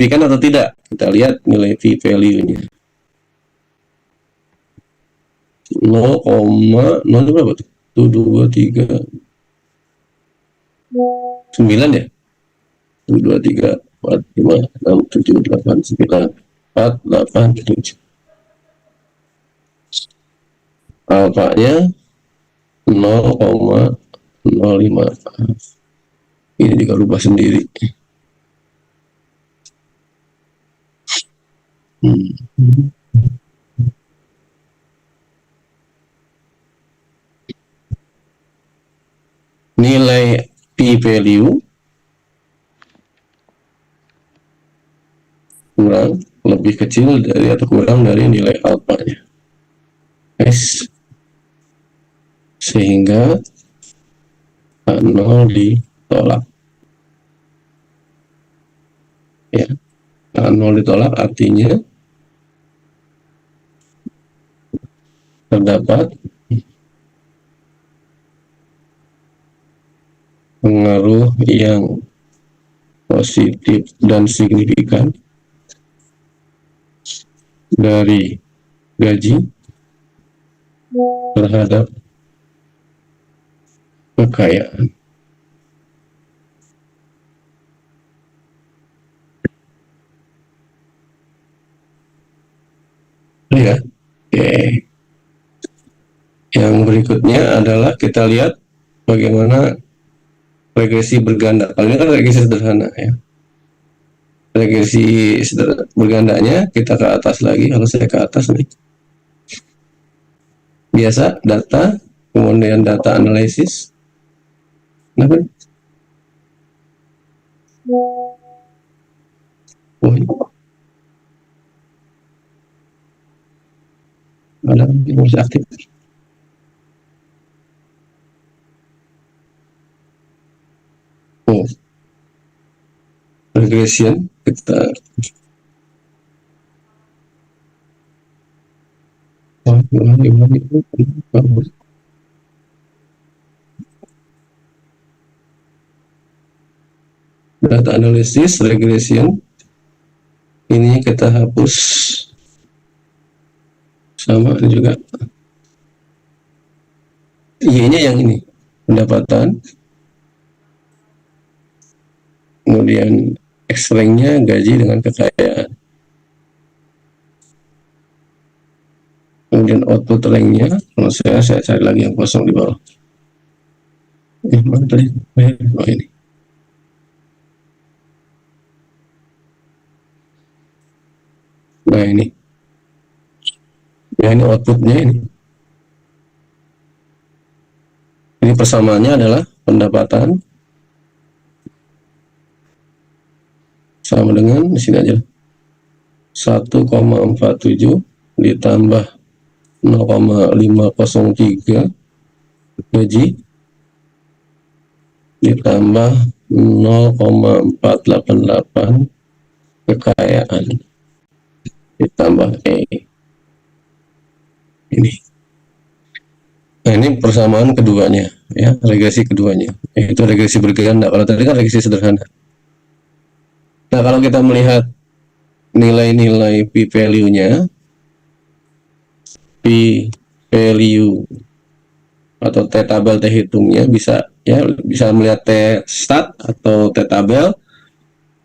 signifikan atau tidak? Kita lihat nilai p-value-nya. 0,0 berapa tuh? 1, 2, 3, 9 ya? 1, 2, 3, 4, 5, 6, 7, 8, 9, 4, 8, 7. Alfanya 0,05. Ini juga rubah sendiri. Nilai p-value kurang lebih kecil dari atau kurang dari nilai alfanya. S sehingga H0 ditolak. Ya, H0 ditolak artinya terdapat pengaruh yang positif dan signifikan dari gaji terhadap kekayaan. Ya, oke. Yang berikutnya adalah kita lihat bagaimana regresi berganda. Kalau ini kan regresi sederhana ya. Regresi bergandanya kita ke atas lagi. Kalau saya ke atas nih. Biasa data, kemudian data analisis. Kenapa? Oh, ada yang masih aktif. Oh, regression kita. Data analisis, regression. Ini kita hapus. Sama juga. Y-nya yang ini. Pendapatan. Kemudian X-nya gaji dengan kekayaan. Kemudian output ranknya, kalau saya cari lagi yang kosong di bawah. Mana tadi? Oh ini. Nah ini. Ya ini outputnya ini. Ini persamaannya adalah pendapatan sama dengan di sini aja 1,47 ditambah 0,503 gaji ditambah 0,488 kekayaan ditambah ini. Nah ini persamaan keduanya ya, regresi keduanya yaitu regresi berganda. Kalau tadi kan regresi sederhana. Nah kalau kita melihat nilai-nilai p-value-nya, p-value atau t-tabel t-hitungnya bisa ya, bisa melihat t-stat atau t-tabel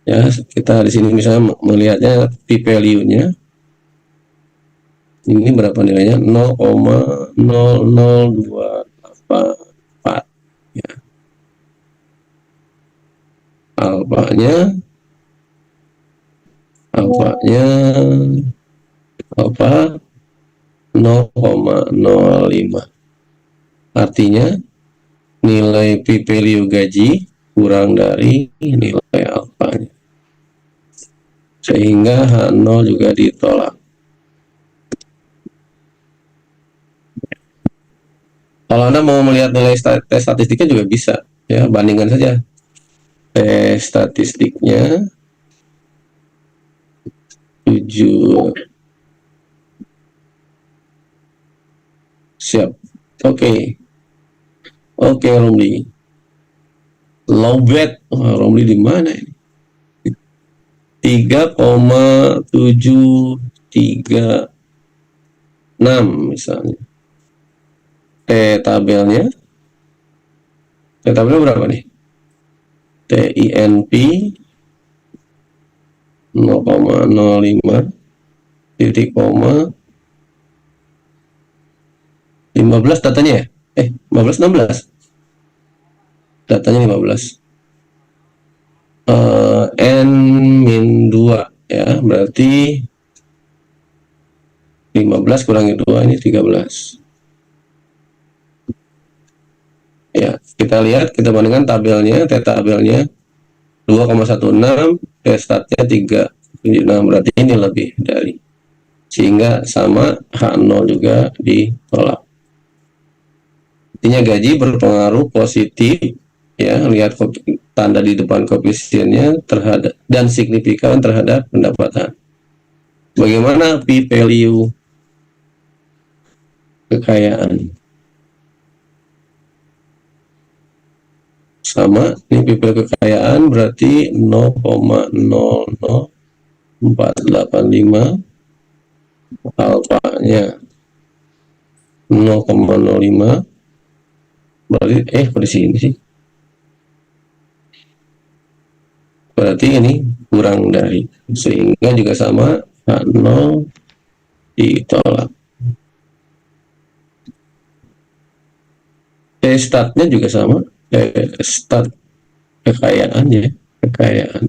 ya. Kita di sini misalnya melihatnya p-value-nya ini berapa nilainya, 0,0024 ya. Alfanya alfa 0,05. Artinya nilai p-value gaji kurang dari nilai alfanya. Sehingga H0 juga ditolak. Kalau Anda mau melihat nilai tes statistiknya juga bisa ya, bandingkan saja tes statistiknya 7. Siap. Oke, Romli. Low bet. Romli di mana ini? 3,736 misalnya. T tabelnya berapa nih? TINP 0,05 titik koma 15 datanya ya? 15 16 datanya 15. N-2 ya, berarti 15 kurangi 2 ini 13. Ya, kita lihat, kita bandingkan tabelnya, T-tabelnya 2,16, T-statnya 3,76, berarti ini lebih dari. Sehingga sama, H0 juga ditolak. Artinya gaji berpengaruh positif, ya, lihat tanda di depan koefisiennya terhadap dan signifikan terhadap pendapatan. Bagaimana p-value kekayaan? Sama, ini p-value kekayaan berarti 0,00485, alfanya 0,05, berarti kok di sini sih? Berarti ini kurang dari, sehingga juga sama, H0 ditolak. T-statnya juga sama, stat kekayaan ya, kekayaan.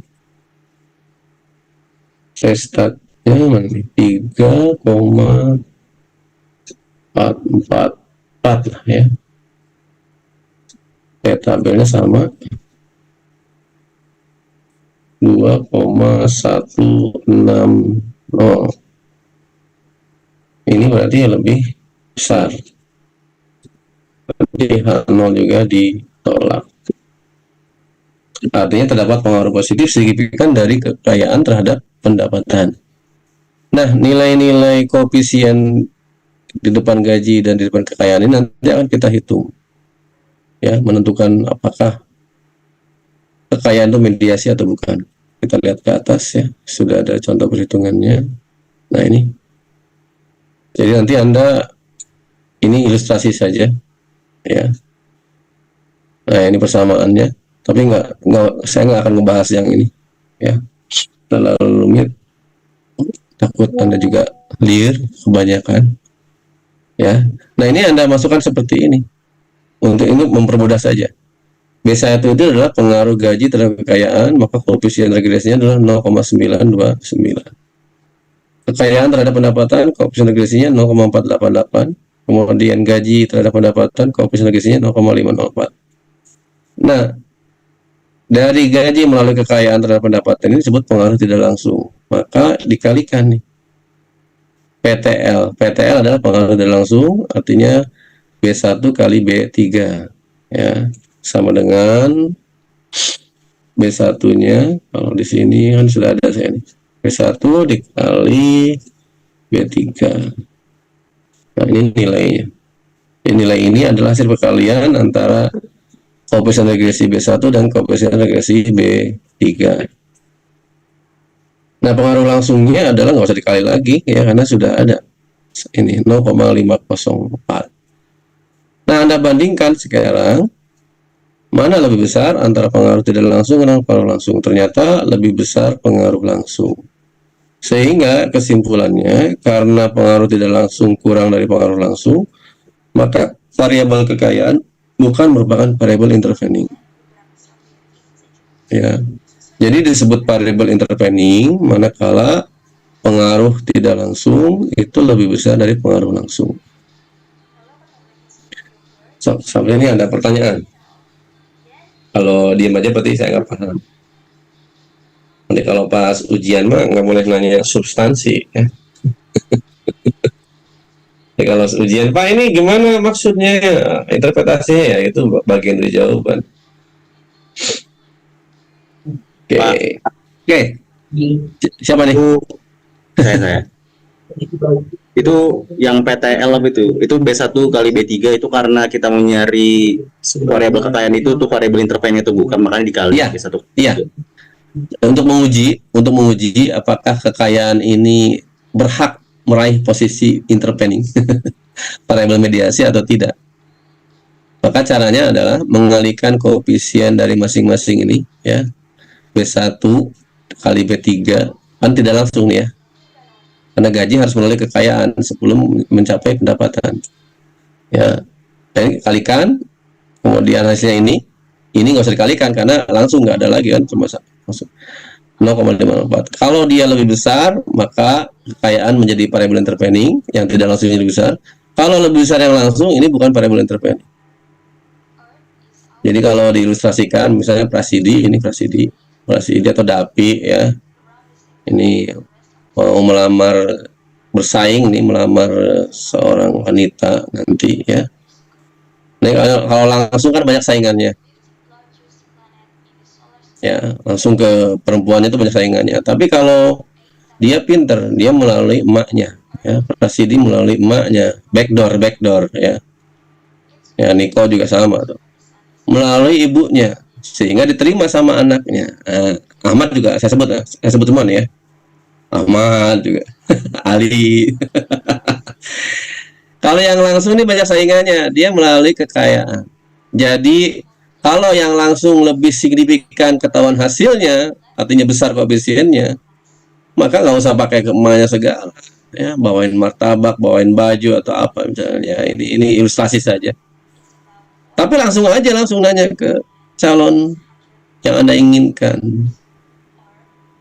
T-statnya mana nih? 3,444 lah ya. T-tabelnya sama, 2,160. Ini berarti lebih besar. Berarti H0 juga ditolak. Artinya terdapat pengaruh positif signifikan dari kekayaan terhadap pendapatan. Nah, nilai-nilai koefisien di depan gaji dan di depan kekayaan ini nanti akan kita hitung. Ya, menentukan apakah kekayaan itu mediasi atau bukan. Kita lihat ke atas ya, sudah ada contoh perhitungannya. Nah, ini. Jadi nanti Anda, ini ilustrasi saja ya. Nah, ini persamaannya, tapi saya nggak akan ngebahas yang ini ya, terlalu rumit, takut Anda juga liar kebanyakan ya. Nah, ini Anda masukkan seperti ini untuk ini mempermudah saja. B1 itu adalah pengaruh gaji terhadap kekayaan, maka koefisien regresinya adalah 0,929. Kekayaan terhadap pendapatan, koefisien regresinya 0,488. Kemudian gaji terhadap pendapatan, koefisien regresinya 0,504. Nah, dari gaji melalui kekayaan terhadap pendapatan ini disebut pengaruh tidak langsung. Maka dikalikan nih. PTL. PTL adalah pengaruh tidak langsung, artinya B1 kali B3. Ya, sama dengan B1-nya, kalau di sini kan sudah ada saya nih. B1 dikali B3. Nah, ini nilainya. Nilai ini adalah hasil perkalian antara koefisien regresi B1 dan koefisien regresi B3. Nah, pengaruh langsungnya adalah nggak usah dikali lagi ya, karena sudah ada ini 0,504. Nah, Anda bandingkan sekarang mana lebih besar antara pengaruh tidak langsung dan pengaruh langsung. Ternyata lebih besar pengaruh langsung. Sehingga kesimpulannya, karena pengaruh tidak langsung kurang dari pengaruh langsung, maka variabel kekayaan bukan merupakan variabel intervening. Ya. Jadi disebut variabel intervening manakala pengaruh tidak langsung itu lebih besar dari pengaruh langsung. Sampai ini ada pertanyaan? Kalau diam aja berarti saya nggak paham. Nanti kalau pas ujian mah nggak boleh nanya substansi ya. Jadi kalau ujian, Pak ini gimana maksudnya, interpretasinya ya, itu bagian dari jawaban. Oke. Siapa nih? Saya. Itu yang PTL itu B1 kali B3 itu karena kita mau nyari variabel kekayaan itu tuh variabel intervensi itu bukan, makanya dikali Iya. B1. Iya. untuk menguji apakah kekayaan ini berhak meraih posisi intervening variabel mediasi atau tidak. Maka caranya adalah mengalihkan koefisien dari masing-masing ini, ya, B1 kali B3, kan tidak langsung ya, karena gaji harus melalui kekayaan sebelum mencapai pendapatan. Ya, ini kalikan, kemudian hasilnya ini nggak usah dikalikan karena langsung nggak ada lagi kan, cuma 0,54. Kalau dia lebih besar, maka kekayaan menjadi variabel intervening yang tidak langsung lebih besar. Kalau lebih besar yang langsung, ini bukan variabel intervening. Jadi kalau diilustrasikan, misalnya prasidi, ini prasidi atau dapi ya, ini mau melamar bersaing nih, melamar seorang wanita nanti ya. Nah, kalau langsung kan banyak saingannya. Ya, langsung ke perempuan itu banyak saingannya. Tapi kalau dia pinter, dia melalui emaknya, ya, prasidi melalui emaknya, backdoor ya. Ya, Niko juga sama tuh, melalui ibunya, sehingga diterima sama anaknya. Ahmad juga saya sebut teman ya, Ahmad juga, Ali. Kalau yang langsung ini banyak saingannya, dia melalui kekayaan. Jadi kalau yang langsung lebih signifikan ketahuan hasilnya, artinya besar koefisiennya, maka nggak usah pakai ke emaknya segala. Ya, bawain martabak, bawain baju atau apa misalnya. Ini ilustrasi saja. Tapi langsung nanya ke calon yang Anda inginkan.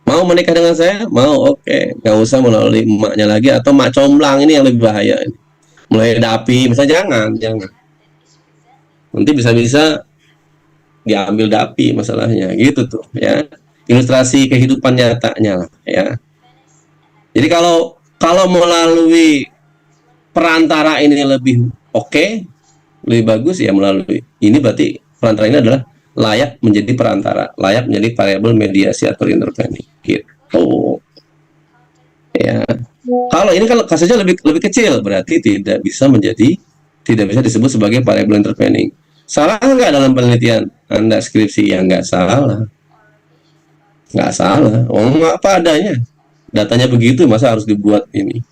Mau menikah dengan saya? Mau, oke. Nggak usah melalui emaknya lagi atau mak comblang, ini yang lebih bahaya. Mulai dapi, misalnya jangan. Nanti bisa-bisa diambil dapi masalahnya, gitu tuh ya. Ilustrasi kehidupan nyatanya lah ya. Jadi kalau melalui perantara ini lebih oke, lebih bagus ya melalui ini, berarti perantara ini adalah layak menjadi perantara, layak menjadi variabel mediasi atau intervening gitu ya. Kalau ini kan kasusnya lebih kecil, berarti tidak bisa disebut sebagai variabel intervening. Salah nggak dalam penelitian Anda skripsi? Ya nggak salah, apa adanya, datanya begitu, masa harus dibuat ini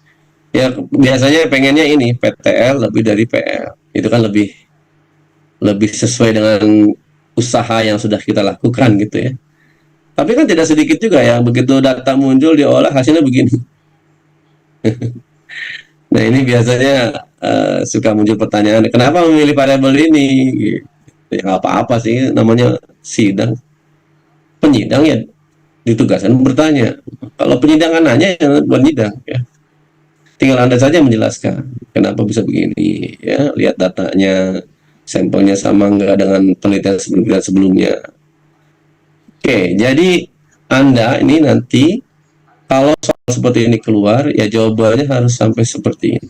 ya. Biasanya pengennya ini PTL lebih dari PL, itu kan lebih sesuai dengan usaha yang sudah kita lakukan gitu ya. Tapi kan tidak sedikit juga yang begitu data muncul diolah hasilnya begini. Nah ini biasanya suka muncul pertanyaan, kenapa memilih variabel ini? Gitu. Ya apa-apa sih, namanya sidang, penyidang ya ditugaskan bertanya. Kalau penyidang kan nanya, ya penyidang ya. Tinggal Anda saja menjelaskan kenapa bisa begini ya, lihat datanya, sampelnya sama enggak dengan penelitian sebelumnya. Oke, jadi Anda ini nanti kalau soal seperti ini keluar, ya jawabannya harus sampai seperti ini.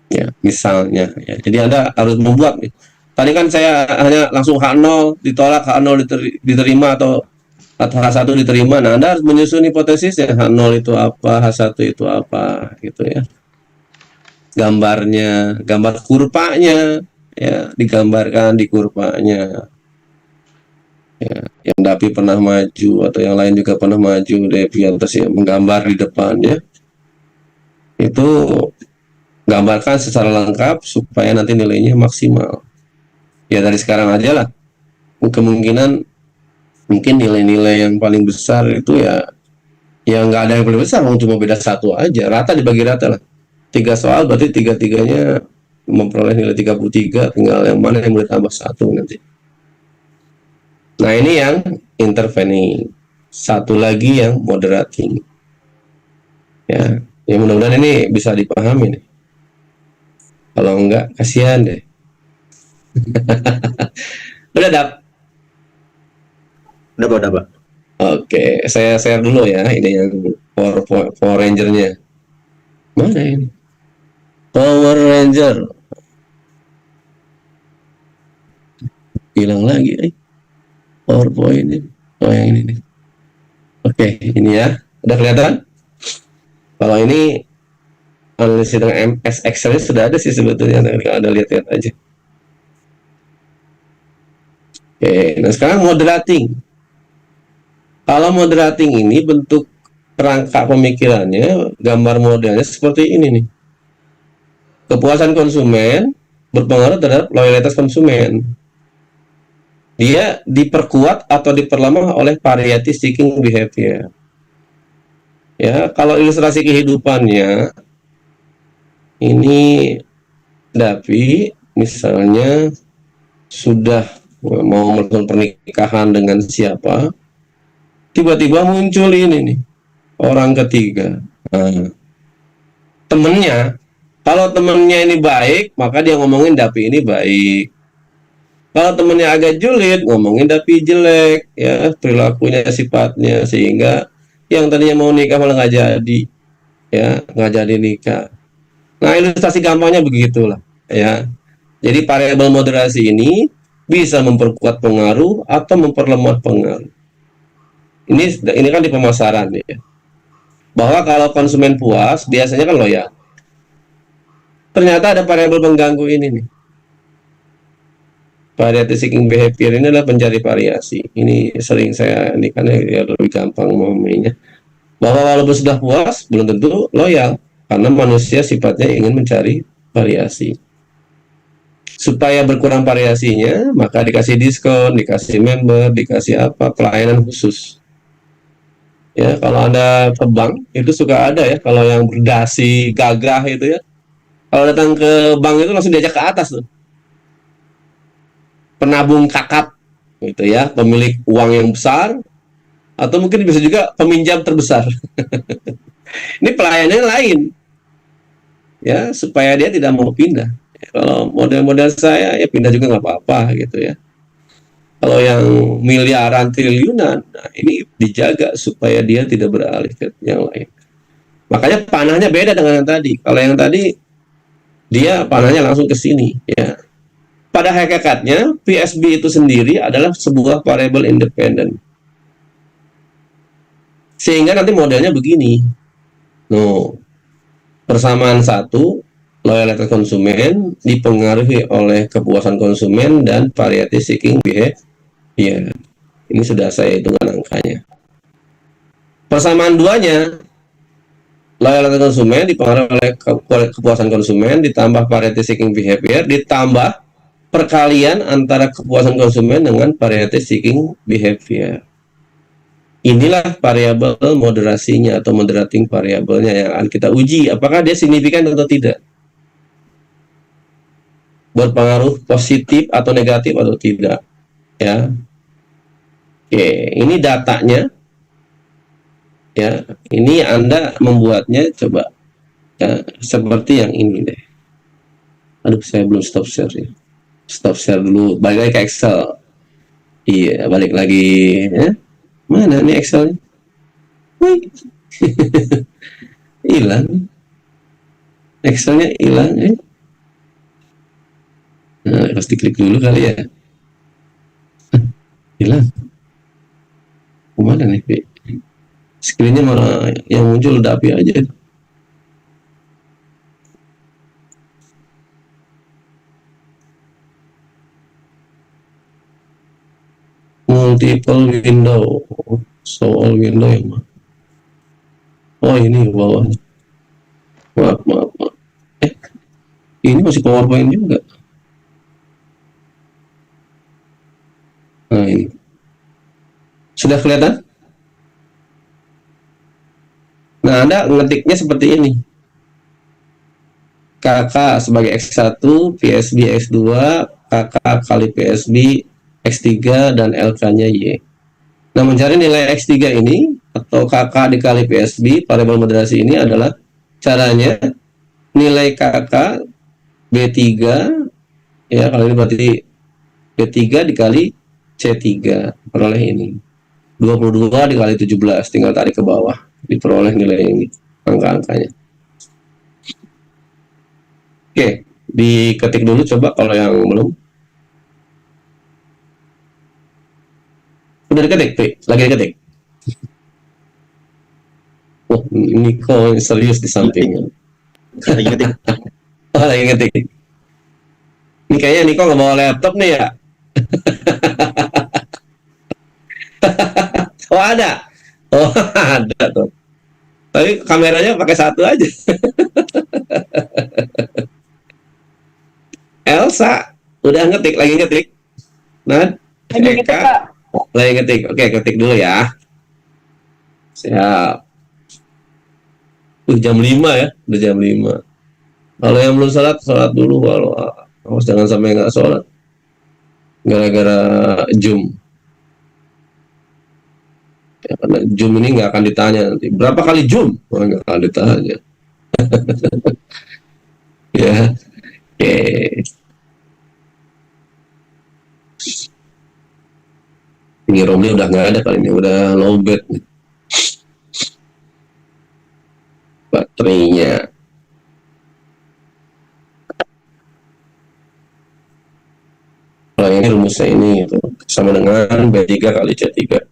Ya, misalnya ya. Jadi Anda harus membuat nih. Tadi kan saya hanya langsung H0 ditolak, H0 diterima atau H1 diterima. Nah, Anda harus menyusun hipotesis ya, H0 itu apa, H1 itu apa gitu ya. Gambar kurvanya ya, digambarkan di kurvanya. Ya, yang Dapi pernah maju atau yang lain juga pernah maju, Devi atas ya, menggambar di depannya. Itu gambarkan secara lengkap supaya nanti nilainya maksimal. Ya dari sekarang aja lah. Kemungkinan mungkin nilai-nilai yang paling besar itu ya nggak ada yang paling besar, cuma beda satu aja, rata dibagi rata lah. 3 soal berarti 3-3-nya memperoleh nilai 33, tinggal yang mana yang boleh tambah 1 nanti. Nah ini yang intervening, satu lagi yang moderating ya. Ya mudah-mudahan ini bisa dipahami nih. Kalau enggak kasihan deh. Udah Dap? Udah Pak. Oke, saya share dulu ya, ini yang Power Ranger-nya. Mana ini? Power Ranger. Hilang lagi, PowerPoint ini. Oh yang ini nih. Oke, ini ya. Udah kelihatan? Kalau ini analisis dengan MS Excel sudah ada sih sebetulnya, ada lihat-lihat aja. Oke, nah sekarang moderating. Kalau moderating ini bentuk kerangka pemikirannya, gambar modelnya seperti ini nih. Kepuasan konsumen berpengaruh terhadap loyalitas konsumen. Dia diperkuat atau diperlemah oleh variety seeking behavior. Ya, kalau ilustrasi kehidupannya ini Dapi misalnya sudah mau melakukan pernikahan dengan siapa, tiba-tiba muncul ini nih orang ketiga. Nah, temennya, kalau temennya ini baik, maka dia ngomongin Dapi ini baik. Kalau temennya agak julid, ngomongin Dapi jelek, ya perilakunya, sifatnya, sehingga yang tadinya mau nikah malah nggak jadi, ya nggak jadi nikah. Nah, ilustrasi gampangnya begitulah, ya. Jadi variabel moderasi ini bisa memperkuat pengaruh atau memperlemah pengaruh. Ini kan di pemasaran ya. Bahwa kalau konsumen puas, biasanya kan loyal. Ternyata ada variabel pengganggu ini nih. Variety seeking behavior ini adalah pencari variasi. Ini sering saya ini kan ya lebih gampang memahaminya. Bahwa walaupun sudah puas, belum tentu loyal karena manusia sifatnya ingin mencari variasi. Supaya berkurang variasinya, maka dikasih diskon, dikasih member, dikasih apa, pelayanan khusus. Ya, kalau Anda ke bank, itu suka ada ya, kalau yang berdasi, gagah itu ya. Kalau datang ke bank itu langsung diajak ke atas tuh. Penabung kakap, gitu ya, pemilik uang yang besar, atau mungkin bisa juga peminjam terbesar. Ini pelayanannya lain, ya, supaya dia tidak mau pindah. Ya, kalau model-model saya, ya pindah juga nggak apa-apa, gitu ya. Kalau yang miliaran triliunan, nah ini dijaga supaya dia tidak beralih ke yang lain. Makanya panahnya beda dengan yang tadi. Kalau yang tadi dia panahnya langsung ke sini, ya. Pada hakikatnya PSB itu sendiri adalah sebuah variable independen. Sehingga nanti modelnya begini. No, persamaan satu, loyalitas konsumen dipengaruhi oleh kepuasan konsumen dan variety seeking behavior. Ini sudah saya hitungkan angkanya. Persamaan duanya, loyalitas konsumen dipengaruhi oleh kepuasan konsumen ditambah variety seeking behavior ditambah perkalian antara kepuasan konsumen dengan variety seeking behavior. Inilah variabel moderasinya atau moderating variabelnya yang akan kita uji apakah dia signifikan atau tidak, berpengaruh positif atau negatif atau tidak, ya. Oke, ini datanya, ya. Ini Anda membuatnya coba ya, seperti yang ini deh. Aduh, saya belum stop share ya. Stop share dulu, balik lagi ke Excel. Iya, balik lagi ya. Mana nih Excelnya? Wih, hilang. Excelnya hilang ya. Nah, harus diklik dulu kali ya. Hilang. Kemana nih, Pi? Screennya malah yang muncul udah api aja. Multiple window. So all window yang mana? Oh, ini bawah. Maaf, maaf, maaf. Ini masih PowerPoint juga. Nah, ini. Sudah kelihatan? Nah, Anda ngetiknya seperti ini. KK sebagai X1, PSB X2, KK kali PSB X3, dan LK-nya Y. Nah, mencari nilai X3 ini, atau KK dikali PSB, variabel moderasi ini adalah caranya nilai KK B3, ya kalau ini berarti B3 dikali C3, peroleh ini. 22 dikali 17, tinggal tarik ke bawah, diperoleh nilai ini, angka-angkanya. Oke, diketik dulu coba kalau yang belum. Udah diketik, Pi? Lagi diketik. Oh, Niko serius di sampingnya. Lagi ngetik. Oh, lagi ngetik. Ini kayaknya Niko nggak bawa laptop nih ya. Oh ada. Oh ada tuh. Tapi kameranya pakai satu aja. Elsa udah ngetik, lagi ngetik. Nah, Lagi gitu Eka Kak. lagi ngetik. Oke, ketik dulu ya. Siap. Jam 5 ya, udah jam 5. Kalau yang belum sholat, sholat dulu. Kalau awas jangan sampai nggak sholat gara-gara Zoom. Ya, karena Zoom ini nggak akan ditanya nanti. Berapa kali Zoom? Oh, nggak akan ditanya. Ya, oke. Ini Romli udah nggak ada kali ini, udah low bed nih baterainya. Kalau ini rumusnya ini gitu, sama dengan B3 kali C3.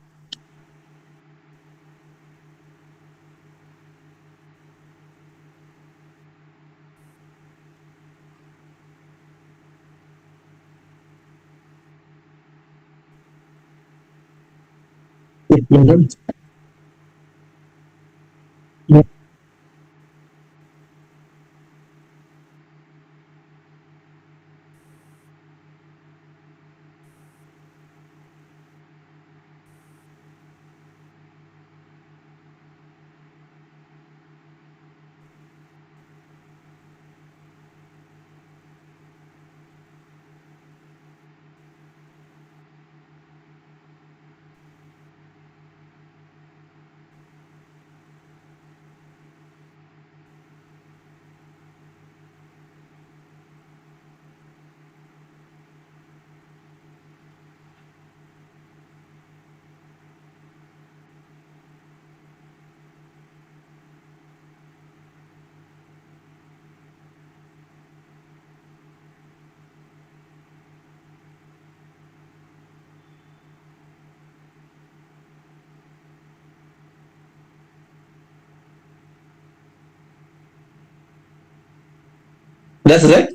Udah selesai?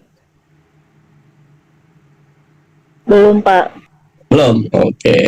Belum Pak. Belum? Oke.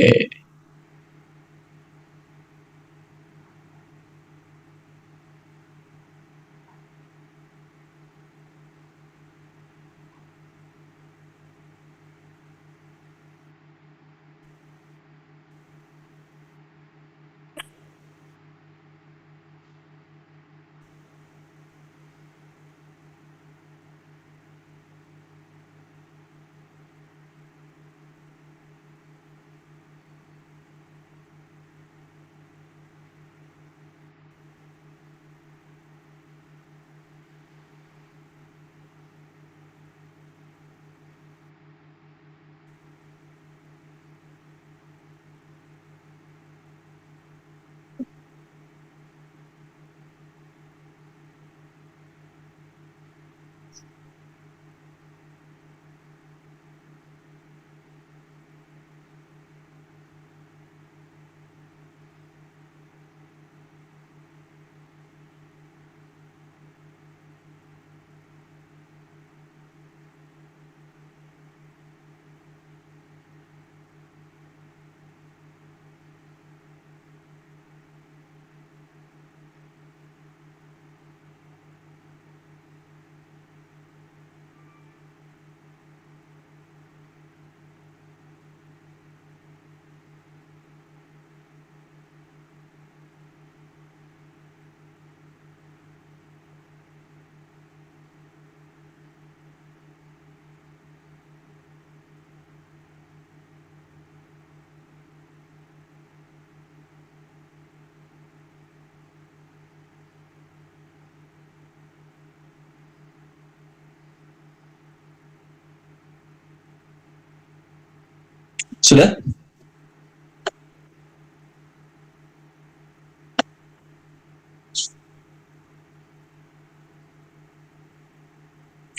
Sudah?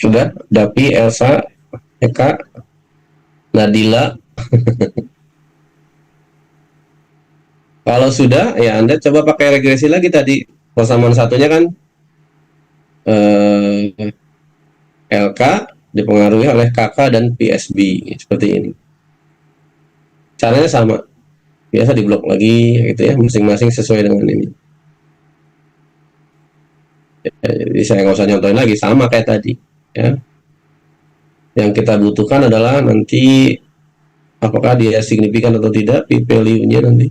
Sudah? Dapi, Elsa, Eka, Nadila. Kalau sudah, ya Anda coba pakai regresi lagi tadi. Persamaan satunya kan LK dipengaruhi oleh KK dan PSB seperti ini. Caranya sama. biasa diblok lagi gitu ya, masing-masing sesuai dengan ini. Jadi saya nggak usah nyontohin lagi, sama kayak tadi ya. Yang kita butuhkan adalah nanti apakah dia signifikan atau tidak, p value-nya nanti.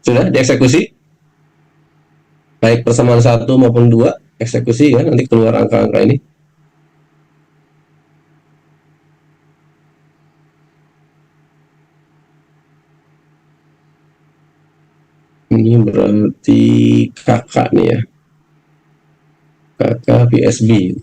Sudah dieksekusi, baik persamaan 1 maupun 2, eksekusi ya, nanti keluar angka-angka ini. Ini berarti kakak nih ya, kakak PSB.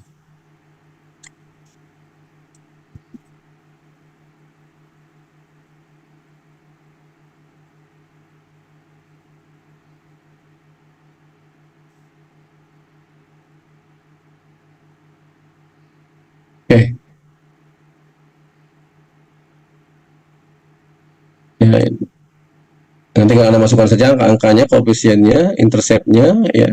Oke. Ya, nanti kalau Anda masukkan saja angka-angkanya, koefisiennya, interceptnya ya.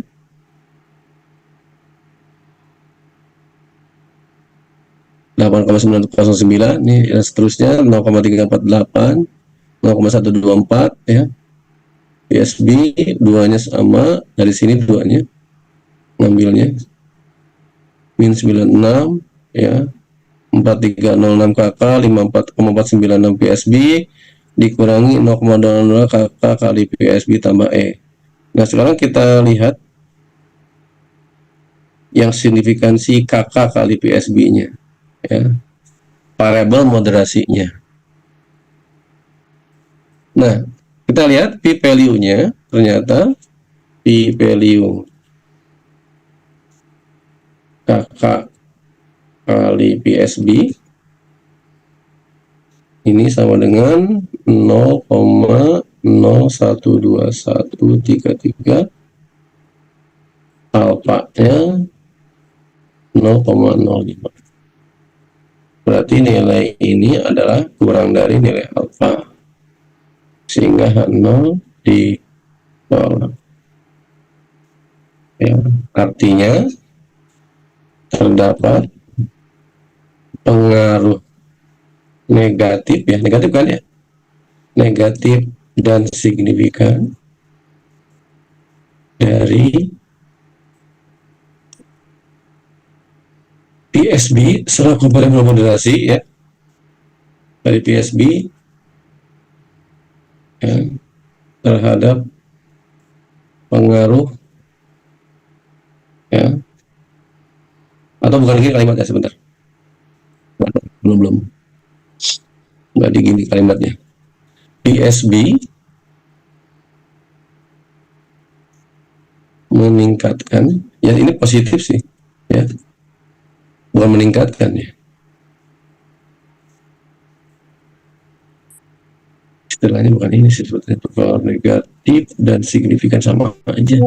Delapan 8,909 nih dan seterusnya 0,348, 0,124 ya. PSB duanya sama, dari sini duanya ngambilnya min 96 ya, 4306 KK, 54,496 PSB dikurangi 0,00 KK kali PSB tambah E. Nah sekarang kita lihat yang signifikansi KK kali PSB-nya ya, variabel moderasinya. Nah kita lihat P value-nya, ternyata P value KK kali PSB ini sama dengan 0,012133, alfanya 0,05. Berarti nilai ini adalah kurang dari nilai alfa, sehingga H0 ditolak ya. Artinya terdapat pengaruh negatif ya, negatif kan ya, negatif dan signifikan dari PSB selaku variabel moderasi ya, dari PSB ya, terhadap pengaruh ya, atau bukan lagi kalimatnya, sebentar, belum nggak digini kalimatnya. PSB meningkatkan ya, ini positif sih ya, bukan meningkatkan ya, istilahnya bukan ini sih sebetulnya, pengaruh negatif dan signifikan sama aja,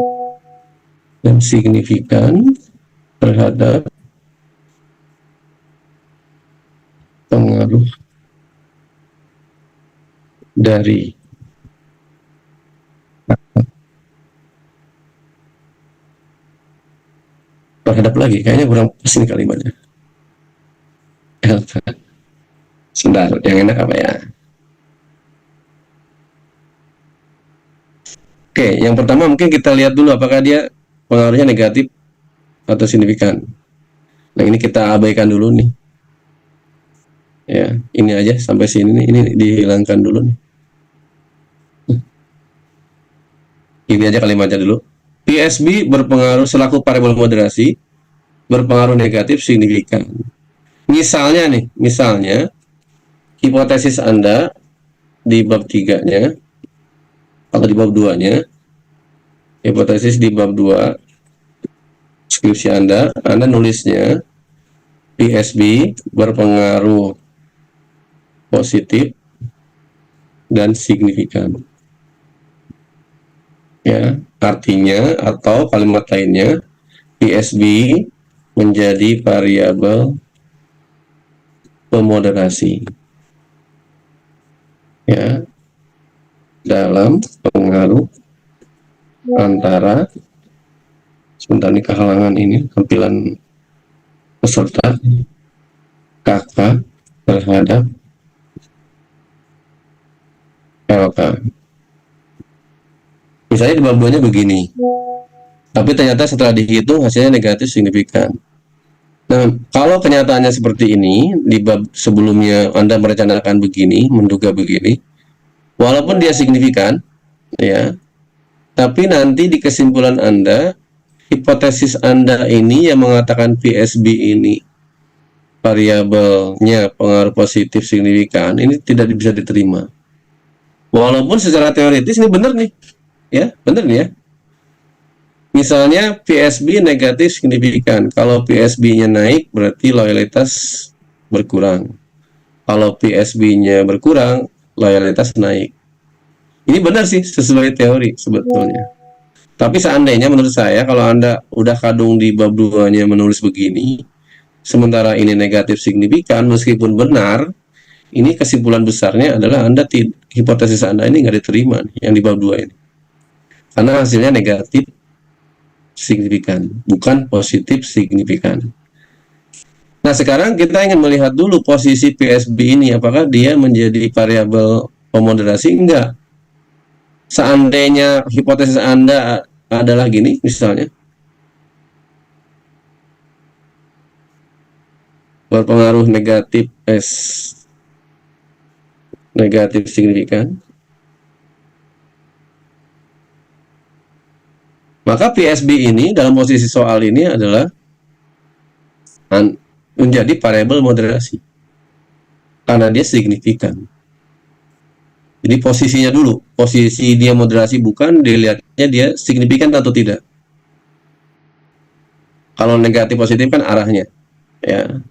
dan signifikan terhadap pengaruh dari terhadap lagi, kayaknya kurang pas ini kalimatnya. Sebentar, yang enak apa ya? Oke, yang pertama mungkin kita lihat dulu apakah dia pengaruhnya negatif atau signifikan. Nah ini kita abaikan dulu nih. Ya, ini aja sampai sini nih, ini dihilangkan dulu nih. Ini aja kalimatnya dulu. PSB berpengaruh selaku variabel moderasi, berpengaruh negatif signifikan. Misalnya nih, misalnya hipotesis Anda di bab 3-nya atau di bab 2-nya, hipotesis di bab 2 skripsi Anda nulisnya PSB berpengaruh positif dan signifikan. Ya, artinya atau kalimat lainnya, PSB menjadi variabel pemoderasi ya, dalam pengaruh antara, sebentar nih kehalangan ini tampilan peserta, kakak terhadap LK. Misalnya di bab 2-nya begini, tapi ternyata setelah dihitung hasilnya negatif signifikan. Nah, kalau kenyataannya seperti ini, di bab sebelumnya Anda merencanakan begini, menduga begini, walaupun dia signifikan, ya, tapi nanti di kesimpulan Anda, hipotesis Anda ini yang mengatakan PSB ini variabelnya pengaruh positif signifikan, ini tidak bisa diterima. Walaupun secara teoritis ini benar nih, ya, benar nih ya. Misalnya PSB negatif signifikan. Kalau PSB-nya naik berarti loyalitas berkurang. Kalau PSB-nya berkurang, loyalitas naik. Ini benar sih sesuai teori sebetulnya. Tapi seandainya menurut saya kalau Anda udah kadung di bab 2-nya menulis begini, sementara ini negatif signifikan meskipun benar, ini kesimpulan besarnya adalah hipotesis Anda ini nggak diterima nih, yang di bab 2 ini. Karena hasilnya negatif signifikan, bukan positif signifikan. Nah, sekarang kita ingin melihat dulu posisi PSB ini, apakah dia menjadi variabel pemoderasi? Enggak. Seandainya hipotesis Anda adalah gini, misalnya, berpengaruh negatif negatif signifikan, maka PSB ini dalam posisi soal ini adalah menjadi variabel moderasi karena dia signifikan. Jadi posisinya dulu, posisi dia moderasi bukan, dilihatnya dia signifikan atau tidak. Kalau negatif positif kan arahnya, ya.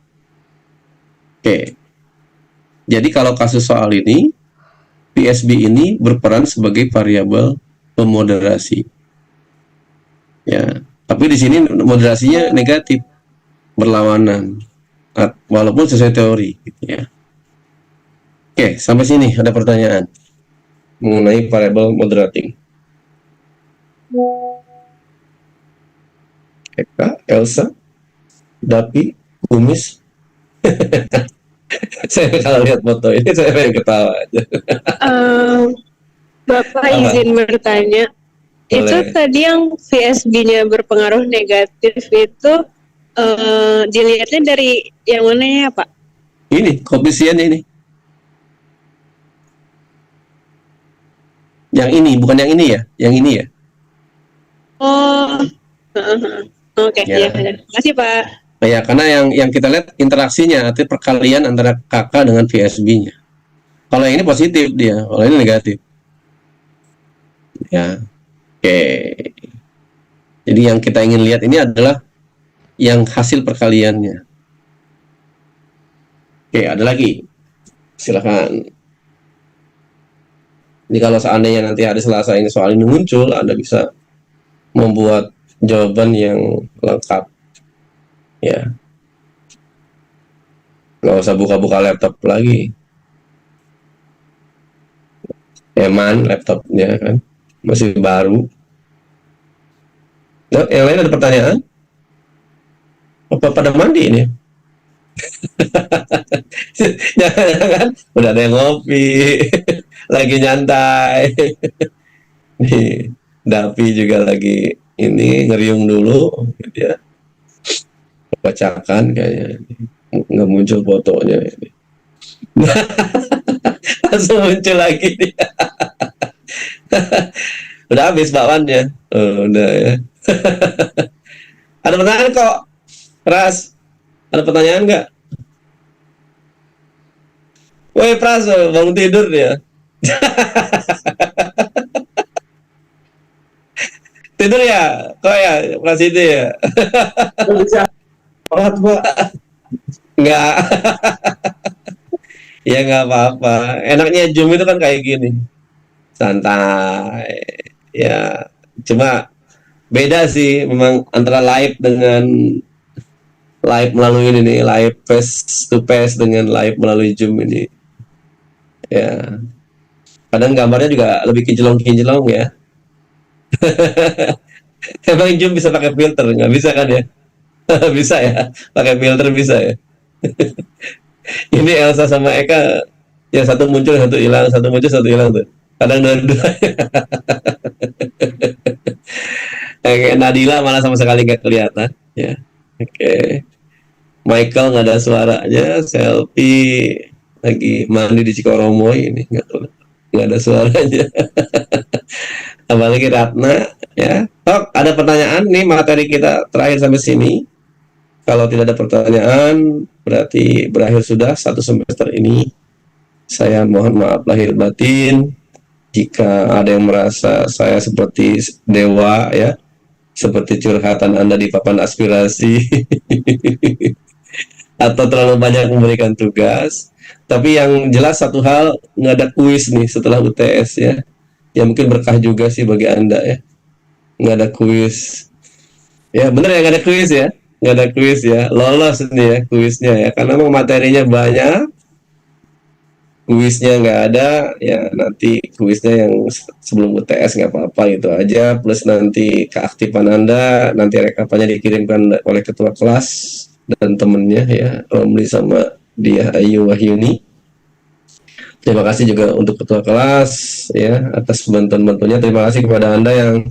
Oke. Jadi kalau kasus soal ini, PSB ini berperan sebagai variabel pemoderasi. Ya, tapi di sini moderasinya negatif, berlawanan, walaupun sesuai teori, gitu ya. Oke, sampai sini ada pertanyaan mengenai variabel moderating. Eka, Elsa, Dapi, Kumis. Saya kalau lihat foto ini saya pengen ketawa aja. Bapak Apa? izin bertanya, itu Boleh. tadi yang VSB-nya berpengaruh negatif itu dilihatnya dari yang mana ya Pak? Ini koefisiennya ini. Yang ini, bukan yang ini ya? Yang ini ya? Oh, oke, Ya. ya. Makasih Pak. Nah, ya, karena yang kita lihat interaksinya, artinya perkalian antara kakak dengan VSB-nya. Kalau yang ini positif dia, kalau ini negatif. Ya, oke. Jadi yang kita ingin lihat ini adalah yang hasil perkaliannya. Oke, ada lagi. Silakan. Jadi kalau seandainya nanti hari Selasa ini soal ini muncul, Anda bisa membuat jawaban yang lengkap. Ya. Nggak usah buka-buka laptop lagi. Eman laptopnya kan. Masih baru. Nah, yang lain ada pertanyaan? Apa pada mandi ini? Jangan-jangan udah ada yang ngopi, lagi nyantai. Nih, Davi juga lagi ini ngeriung dulu, gitu ya. Bacakan kayaknya nggak muncul fotonya ini. Langsung muncul lagi nih. Udah habis bakwannya. Oh, udah ya. Ada pertanyaan kok, Pras? Ada pertanyaan nggak? Woi Pras, bangun tidur ya? Tidur ya? Kok ya, Pras itu ya? Bisa banget Pak. Nggak. Ya nggak apa-apa. Enaknya Zoom itu kan kayak gini. Santai. Ya, cuma beda sih memang antara live dengan live melalui ini nih, live face to face dengan live melalui Zoom ini. Ya. Kadang gambarnya juga lebih kinclong-kinclong ya. Emang Jum bisa pakai filter? Nggak bisa kan ya? Bisa ya, pakai filter bisa ya. Ini Elsa sama Eka, yang satu muncul, satu hilang, satu muncul, satu hilang tuh. Kadang dua-dua. Kayak Nadila malah sama sekali nggak kelihatan. Ya, oke. Michael nggak ada suaranya, selfie lagi mandi di Cikoromoy ini nggak ada suaranya. Apalagi Ratna, ya. Tok, ada pertanyaan nih, materi kita terakhir sampai sini. Kalau tidak ada pertanyaan, berarti berakhir sudah satu semester ini. Saya mohon maaf lahir batin jika ada yang merasa saya seperti dewa ya, seperti curhatan Anda di papan aspirasi atau terlalu banyak memberikan tugas. Tapi yang jelas satu hal, nggak ada kuis nih setelah UTS ya. Ya mungkin berkah juga sih bagi Anda ya. Nggak ada kuis. Ya bener ya, nggak ada kuis ya. Nggak ada kuis ya. Lolos nih ya kuisnya ya. Karena memang materinya banyak. Kuisnya nggak ada. Ya nanti kuisnya yang sebelum UTS nggak apa-apa itu aja. Plus nanti keaktifan Anda. Nanti rekapannya dikirimkan oleh ketua kelas dan temennya ya. Romli sama dia Ayu Wahyuni. Terima kasih juga untuk ketua kelas ya atas bantuan-bantuannya. Terima kasih kepada Anda yang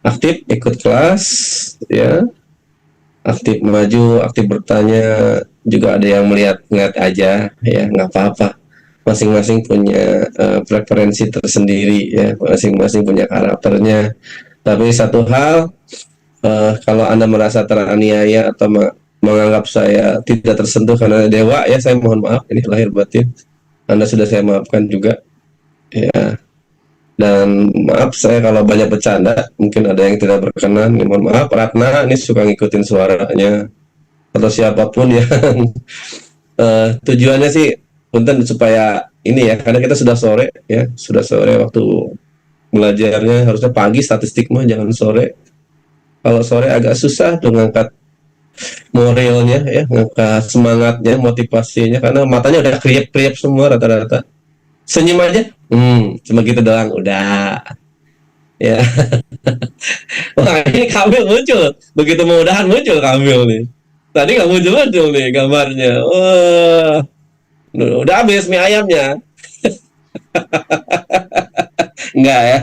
aktif ikut kelas ya, aktif maju, aktif bertanya, juga ada yang melihat aja ya, nggak apa-apa. Masing-masing punya preferensi tersendiri ya, masing-masing punya karakternya. Tapi satu hal, kalau Anda merasa teraniaya atau menganggap saya tidak tersentuh karena dewa ya, saya mohon maaf, ini lahir batin. Anda sudah saya maafkan juga ya. Dan maaf saya kalau banyak bercanda, mungkin ada yang tidak berkenan. Ya, mohon maaf, Ratna ini suka ngikutin suaranya atau siapapun yang tujuannya sih punten supaya ini ya, karena kita sudah sore ya, sudah sore waktu belajarnya harusnya pagi statistik mah, jangan sore. Kalau sore agak susah tuh ngangkat moralnya ya, ngangkat semangatnya, motivasinya, karena matanya udah kriep-kriep semua rata-rata. Senyum aja, cuma gitu doang, udah. Ya, wah ini Kamil muncul, begitu mau udahan muncul Kamil nih. Tadi nggak muncul-muncul nih gambarnya. Wah, udah habis mie ayamnya. Enggak ya.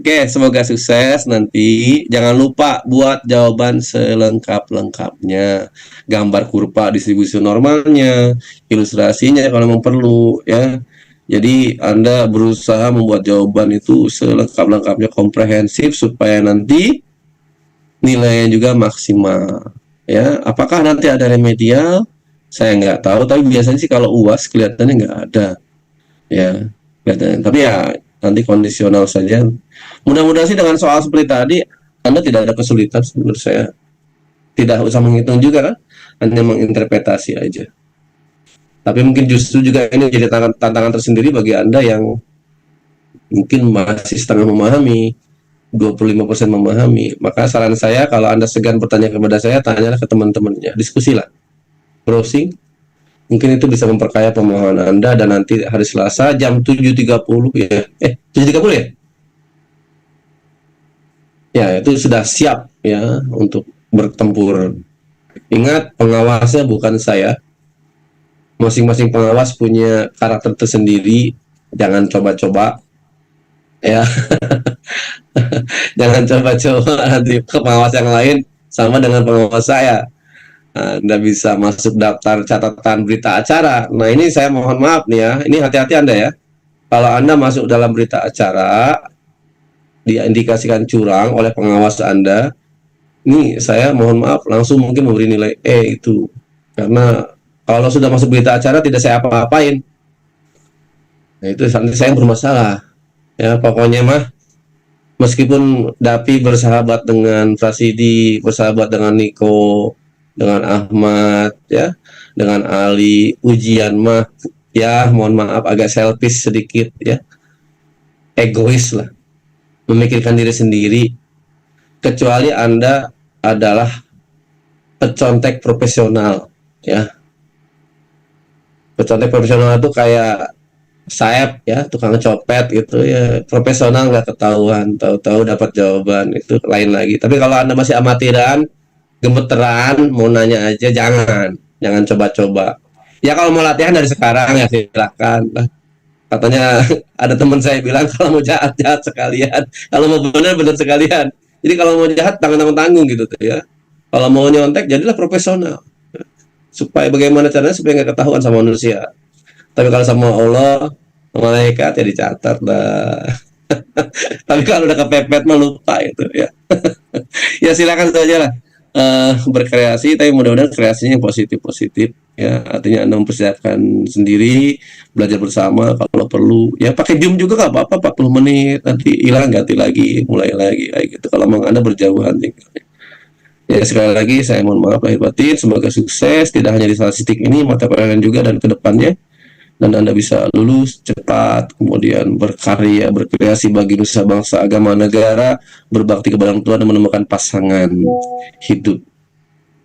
Oke, semoga sukses nanti. Jangan lupa buat jawaban selengkap-lengkapnya. Gambar kurva distribusi normalnya, ilustrasinya kalau memang perlu ya. Jadi Anda berusaha membuat jawaban itu selengkap-lengkapnya, komprehensif supaya nanti nilainya juga maksimal. Ya, apakah nanti ada remedial? Saya nggak tahu, tapi biasanya sih kalau UAS kelihatannya nggak ada. Ya, kelihatannya. Tapi ya nanti kondisional saja. Mudah-mudahan sih dengan soal seperti tadi Anda tidak ada kesulitan menurut saya. Tidak usah menghitung juga kan, hanya menginterpretasi aja. Tapi mungkin justru juga ini jadi tantangan tersendiri bagi Anda yang mungkin masih setengah memahami, 25% memahami. Maka saran saya kalau Anda segan bertanya kepada saya, tanyalah ke teman-temannya, diskusilah, browsing. Mungkin itu bisa memperkaya pemahaman Anda, dan nanti hari Selasa jam 7.30 ya. 7.30 ya? Ya, itu sudah siap ya untuk bertempur. Ingat, pengawasnya bukan saya. Masing-masing pengawas punya karakter tersendiri. Jangan coba-coba ya. Jangan coba-coba nanti pengawas yang lain sama dengan pengawas saya. Anda bisa masuk daftar catatan berita acara. Nah ini saya mohon maaf nih ya, ini hati-hati Anda ya. Kalau Anda masuk dalam berita acara, diindikasikan curang oleh pengawas Anda, ini saya mohon maaf langsung mungkin memberi nilai E itu. Karena kalau sudah masuk berita acara tidak saya apa-apain. Nah itu nanti saya bermasalah. Ya pokoknya mah, meskipun Dapi bersahabat dengan Prasidi, bersahabat dengan Niko, dengan Ahmad ya, dengan Ali, ujian mah ya mohon maaf agak selfish sedikit ya, egois lah, memikirkan diri sendiri. Kecuali Anda adalah pecontek profesional ya. Pecontek profesional itu kayak Saeb ya, tukang copet itu ya profesional nggak ketahuan, tahu-tahu dapat jawaban itu lain lagi. Tapi kalau Anda masih amatiran, gemeteran, mau nanya aja jangan coba-coba. Ya kalau mau latihan dari sekarang ya silakan. Katanya ada teman saya bilang kalau mau jahat jahat sekalian, kalau mau benar benar sekalian. Jadi kalau mau jahat tanggung tanggung gitu tuh ya. Kalau mau nyontek jadilah profesional. Supaya bagaimana caranya supaya nggak ketahuan sama manusia. Tapi kalau sama Allah, malaikat ya dicatat lah. Tapi kalau udah kepepet mah lupa itu ya. Ya silakan saja lah berkreasi, tapi mudah-mudahan kreasinya yang positif-positif ya. Artinya Anda mempersiapkan sendiri, belajar bersama kalau perlu. Ya pakai Zoom juga nggak apa-apa, 40 menit nanti hilang ganti lagi, mulai lagi kayak gitu. Kalau memang Anda berjauhan tinggalnya. Ya sekali lagi saya mohon maaf lahir batin, semoga sukses tidak hanya di statistik ini, mata pelajaran juga dan kedepannya, dan Anda bisa lulus cepat, kemudian berkarya, berkreasi bagi nusa bangsa, agama, negara, berbakti kepada orang tua dan menemukan pasangan hidup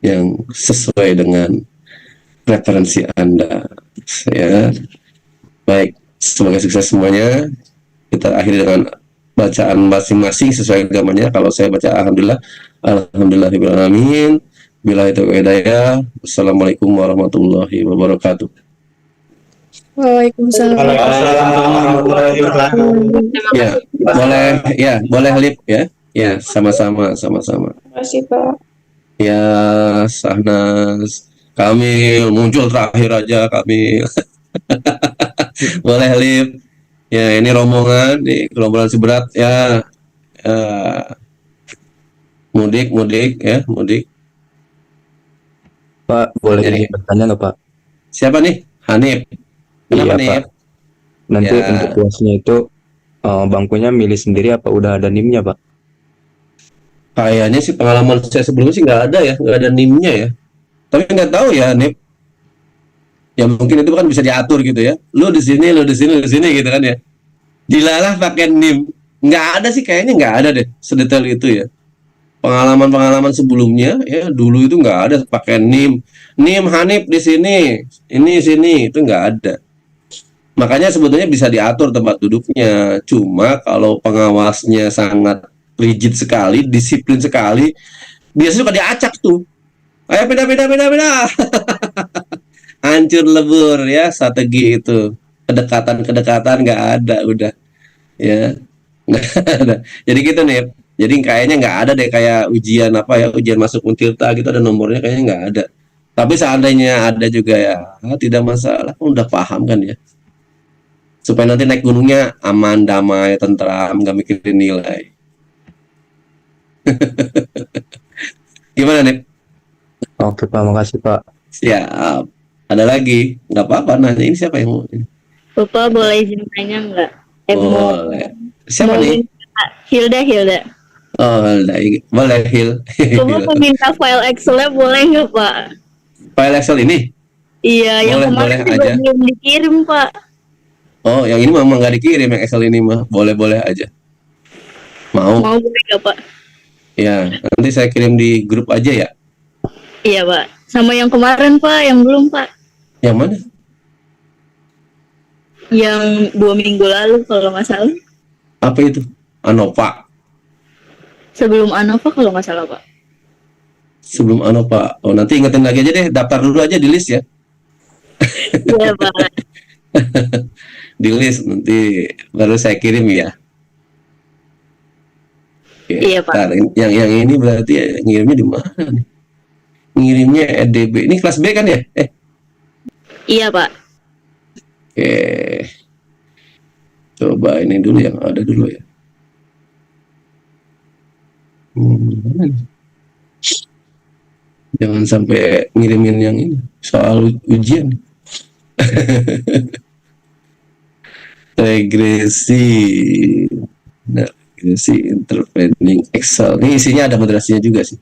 yang sesuai dengan preferensi Anda. Ya, baik, semoga sukses semuanya. Kita akhiri dengan bacaan masing-masing sesuai agamanya. Kalau saya baca alhamdulillah, alhamdulillahirobbilalamin. Bila itu hidayah. Wassalamualaikum warahmatullahi wabarakatuh. Waalaikumsalam. Warahmatullahi wabarakatuh. Ya, boleh ya, boleh lip ya. Ya, sama-sama, sama-sama. Terima kasih, Pak. Ya, Sahnas, Kamil muncul terakhir aja Kamil. Boleh lip. Ya, ini rombongan nih, rombongan seberat ya. Mudik ya, mudik. Pak, boleh Jadi, izin bertanya nggak Pak? siapa nih? Hanif. Kenapa Iya nih? Pak. Nanti Ya. untuk kelasnya itu bangkunya milih sendiri apa udah ada NIM-nya Pak? Kayaknya sih pengalaman saya sebelumnya sih nggak ada ya, nggak ada NIM-nya ya. Tapi nggak tahu ya, Nip. Ya mungkin itu kan bisa diatur gitu ya. Lu di sini, lu di sini, lu di sini gitu kan ya. Dilalah pakai NIM. Nggak ada sih, kayaknya nggak ada deh sedetail itu ya. Pengalaman-pengalaman sebelumnya ya dulu itu nggak ada pakai NIM. NIM Hanif di sini, ini sini itu nggak ada. Makanya sebetulnya bisa diatur tempat duduknya. Cuma kalau pengawasnya sangat rigid sekali, disiplin sekali, biasanya suka diacak tuh. Ayo beda. Hancur lebur ya strategi itu. Kedekatan nggak ada udah ya. Nggak ada. Jadi gitu nih. Jadi kayaknya nggak ada deh kayak ujian apa ya, ujian masuk Untirta gitu ada nomornya, kayaknya nggak ada. Tapi seandainya ada juga ya tidak masalah, udah paham kan ya. Supaya nanti naik gunungnya aman, damai, tentram, nggak mikirin nilai. Gimana nih? Oke Pak, makasih Pak. Siap. Ada lagi? Nggak apa-apa, nanya ini siapa yang mau? Bapak boleh izin tanya nggak? Mau Boleh. Siapa mau nih? minta Hilda. Oh, boleh Hil. Bapak minta file Excel-nya boleh nggak, Pak? File Excel ini? Iya, yang Boleh, kemarin boleh juga aja. belum dikirim, Pak. Oh, yang ini memang nggak dikirim, yang Excel ini mah boleh-boleh aja. Mau? Mau boleh nggak, Pak? Ya, nanti saya kirim di grup aja ya. Iya, Pak. Sama yang kemarin, Pak, yang belum, Pak. Yang mana? Yang 2 minggu lalu kalau nggak salah. Apa itu? Anova. Sebelum Anova kalau nggak salah, Pak. Sebelum Anova. Oh, nanti ingetin lagi aja deh, daftar dulu aja di list ya. Iya, Pak. Di list nanti baru saya kirim ya. Oke, Iya, Pak. ntar, yang ini berarti ya, ngirimnya di mana nih? Ngirimnya EDB. Ini kelas B kan ya? Iya, Pak. Oke. Coba ini dulu yang ada dulu ya. Mana nih? Jangan sampai ngirimin yang ini soal ujian. Regresi. Nah, regresi intervening Excel. Ini isinya ada moderasinya juga sih.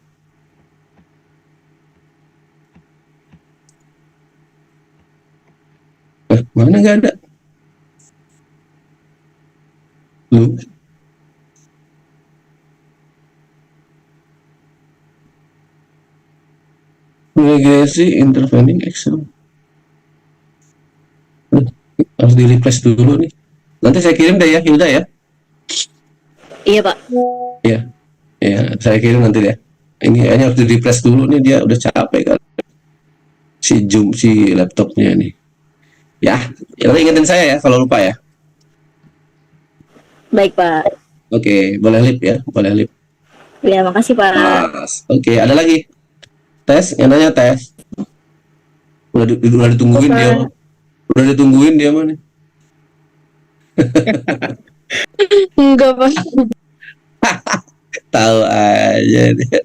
Mana nggak ada? Lu? Regresi intervening Excel. harus di replace dulu nih. Nanti saya kirim deh ya Hilda ya. Iya Pak. Ya, saya kirim nanti deh. Ini kayaknya harus di replace dulu nih, dia udah capek kan. Si laptopnya nih. Ya ingetin saya ya kalau lupa ya. Baik Pak. Oke, boleh lip ya, boleh lip. Ya makasih Pak. Oke, ada lagi? Tes, yang nanya tes. Udah ditungguin dia. Udah ditungguin dia mana? Enggak, Pak. Tahu aja dia.